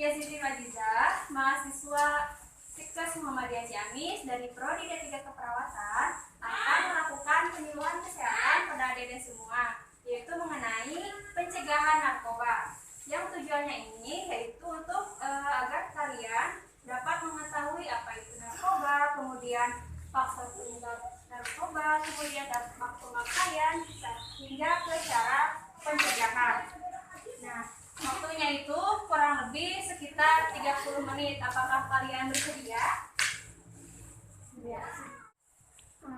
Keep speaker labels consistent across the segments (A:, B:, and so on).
A: Ya, Siti Majizah, mahasiswa Sikkes Muhammadiyah Ciamis dari Prodi D3 Keperawatan akan melakukan penyuluhan kesehatan pada adik-adik semua, yaitu mengenai pencegahan narkoba. Yang tujuannya ini yaitu untuk agar kalian dapat mengetahui apa itu narkoba, kemudian faktor penyebab narkoba, kemudian dampak pemakaian, hingga ke cara pencegahan. Nah, waktunya itu kurang lebih sekitar 30 menit. Apakah kalian bersedia? Ya.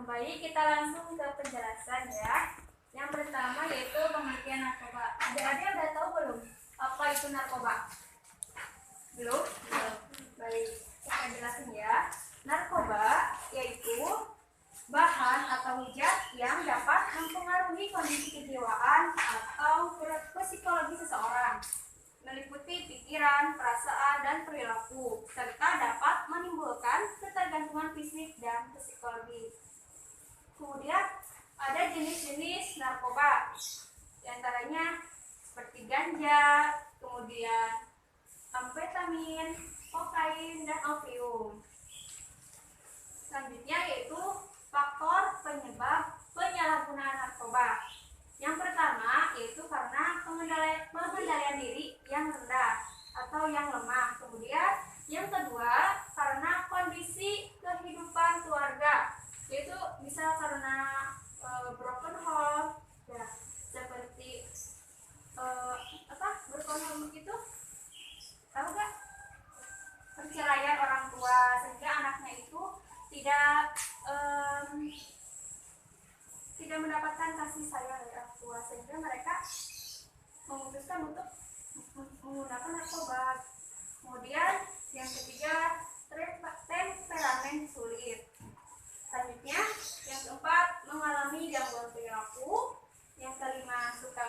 A: Baik, kita langsung ke penjelasan ya. Yang pertama yaitu pengertian narkoba. Adik-adik udah tahu belum apa itu narkoba? Belum? Baik, saya jelasin ya. Narkoba yaitu bahan atau zat yang dapat mempengaruhi kondisi kejiwaan atau psikologi seseorang, meliputi pikiran, perasaan, dan perilaku, serta dapat menimbulkan ketergantungan fisik dan psikologi. Kemudian ada jenis-jenis narkoba, diantaranya seperti ganja, kemudian amfetamin, kokain, dan opium. Selanjutnya yaitu faktor penyebab penyalahgunaan narkoba. Yang pertama yaitu karena pengendalian diri yang rendah atau yang lemah. Kemudian yang kedua karena kondisi kehidupan keluarga, yaitu bisa karena broken home, ya, seperti broken home itu tahu gak? Perceraian orang tua, sehingga anaknya itu tidak mendapatkan kasih sayang dari orang tua, sehingga mereka memutuskan untuk menggunakan narkoba. Kemudian yang ketiga temperamen sulit. Selanjutnya yang keempat mengalami gangguan perilaku. Yang kelima suka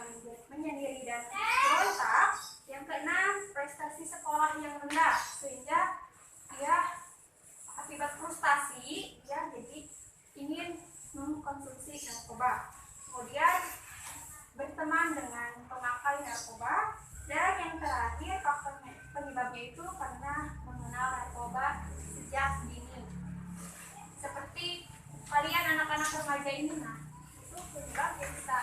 A: menyendiri dan berontak. Yang keenam prestasi sekolah yang rendah, sehingga dia akibat frustasi ya jadi ingin mengkonsumsi narkoba. Kemudian berteman dengan pemakai narkoba. Dan yang terakhir faktor penyebabnya itu karena mengenal narkoba sejak dini, seperti kalian anak-anak remaja ini. Nah, itu penyebab yang bisa.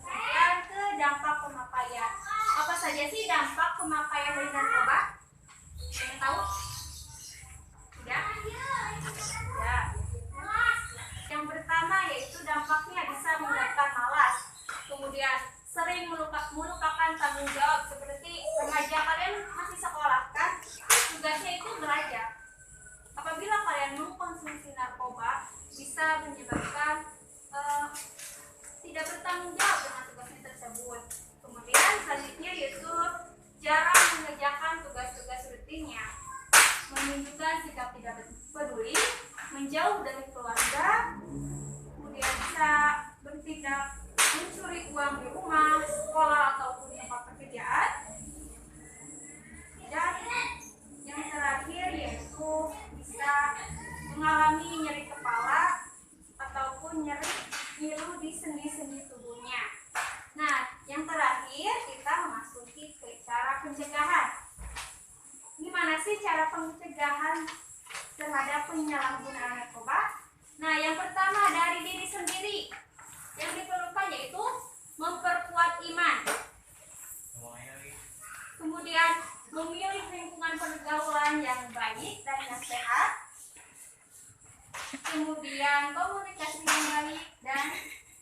A: Kemudian ke dampak pemakaian. Apa saja sih dampak pemakaian dari narkoba? Yang tahu? Ya. Yang pertama yaitu dampaknya bisa menyebabkan malas, kemudian sering melupakan tanggung jawab. Seperti remaja, kalian masih sekolah kan, tugasnya itu belajar. Apabila kalian mengkonsumsi narkoba, bisa menyebabkan tidak bertanggung jawab dengan tugasnya tersebut. Kemudian selanjutnya yaitu jarang mengerjakan tugas-tugas rutinnya, menunjukkan sikap tidak peduli, menjauh dari keluarga, kemudian bisa bertindak mencuri uang di rumah, sekolah, ataupun tempat pekerjaan. Dan yang terakhir yaitu bisa mengalami nyeri kepala ataupun nyeri ngilu di sendi-sendi tubuhnya. Nah, yang terakhir kita memasuki ke cara pencegahan. Gimana sih cara pencegahan terhadap penyalahgunaan narkoba? Nah, yang pertama dari diri sendiri. Yang diperlukan yaitu memperkuat iman. Kemudian memilih lingkungan pergaulan yang baik dan yang sehat. Kemudian komunikasi yang baik dan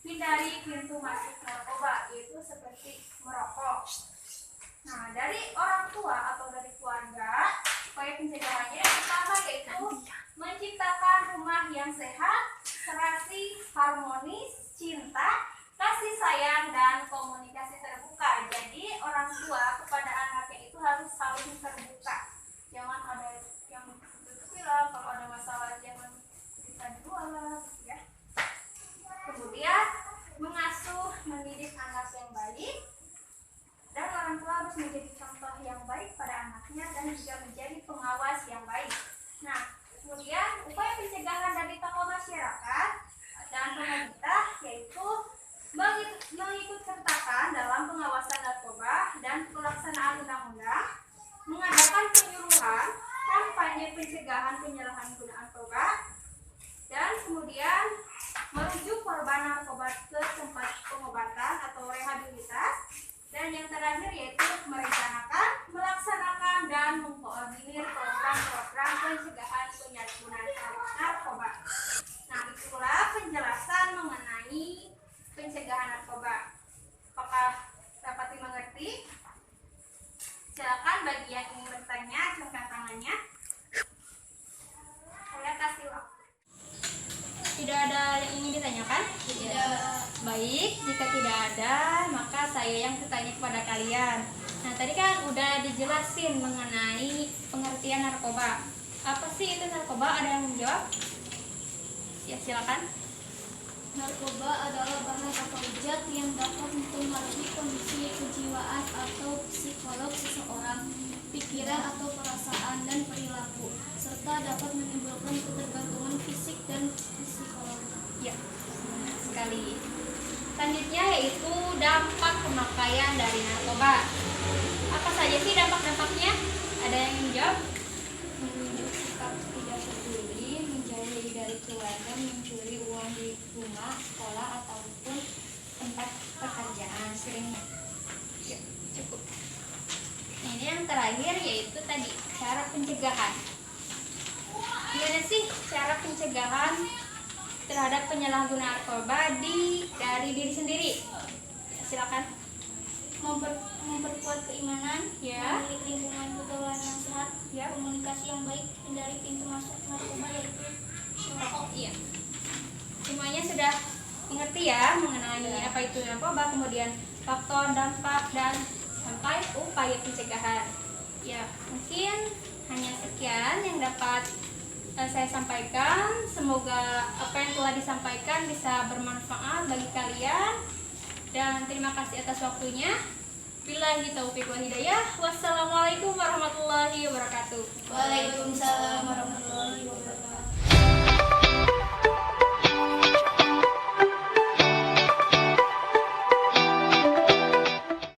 A: hindari pintu masuk narkoba, yaitu seperti merokok. Nah, dari orang tua atau dari keluarga, upaya pencegahannya yang pertama yaitu menciptakan rumah yang sehat, serasi, harmonis, cinta, kasih sayang, dan komunikasi terbuka. Jadi orang tua kepada anaknya itu harus saling terbuka. Jangan ada yang tutup-tutupi lah, kalau ada masalah jangan cerita di luar ya. Kemudian mengasuh, mendidik anak yang baik. Dan orang tua harus menjadi contoh yang baik pada anaknya dan juga menjadi pengawas yang baik. Nah, kemudian upaya pencegahan dari tokoh masyarakat dan pemerintah yaitu mengikut sertakan dalam pengawasan narkoba dan pelaksanaan undang-undang, yang ingin bertanya, angkat tangannya. Saya kasih waktu. Tidak ada yang ingin ditanyakan? Tidak. Baik, jika tidak ada, maka saya yang bertanya kepada kalian. Nah, tadi kan udah dijelasin mengenai pengertian narkoba. Apa sih itu narkoba? Ada yang menjawab? Ya, silakan.
B: Narkoba adalah bahan atau zat yang dapat mempengaruhi kondisi kejiwaan atau psikolog seseorang, pikiran atau perasaan dan perilaku, serta dapat menimbulkan ketergantungan fisik dan psikologi.
A: Ya, benar sekali. Selanjutnya yaitu dampak pemakaian dari narkoba. Apa saja sih dampak-dampaknya? Ada yang menjawab?
B: Menunjuk sikap tidak peduli, menjauhi dari keluarga, mencuri uang di rumah, sekolah, ataupun tempat pekerjaan.
A: Seringnya. Ya, cukup. Nah, ini yang terakhir yaitu tadi cara pencegahan. Gimana sih cara pencegahan terhadap penyalahgunaan narkoba dari diri sendiri? Ya, silakan.
B: Memperkuat keimanan,
A: Ya.
B: memiliki lingkungan pergaulan yang sehat,
A: Ya.
B: komunikasi yang baik, hindari pintu masuk narkoba yaitu
A: Oh iya, semuanya sudah mengerti ya mengenai apa itu narkoba, kemudian faktor, dampak, dan sampai upaya pencegahan. Ya, mungkin hanya sekian yang dapat saya sampaikan. Semoga apa yang telah disampaikan bisa bermanfaat bagi kalian, dan terima kasih atas waktunya. Billahi taufiq wal hidayah. Wassalamualaikum warahmatullahi wabarakatuh.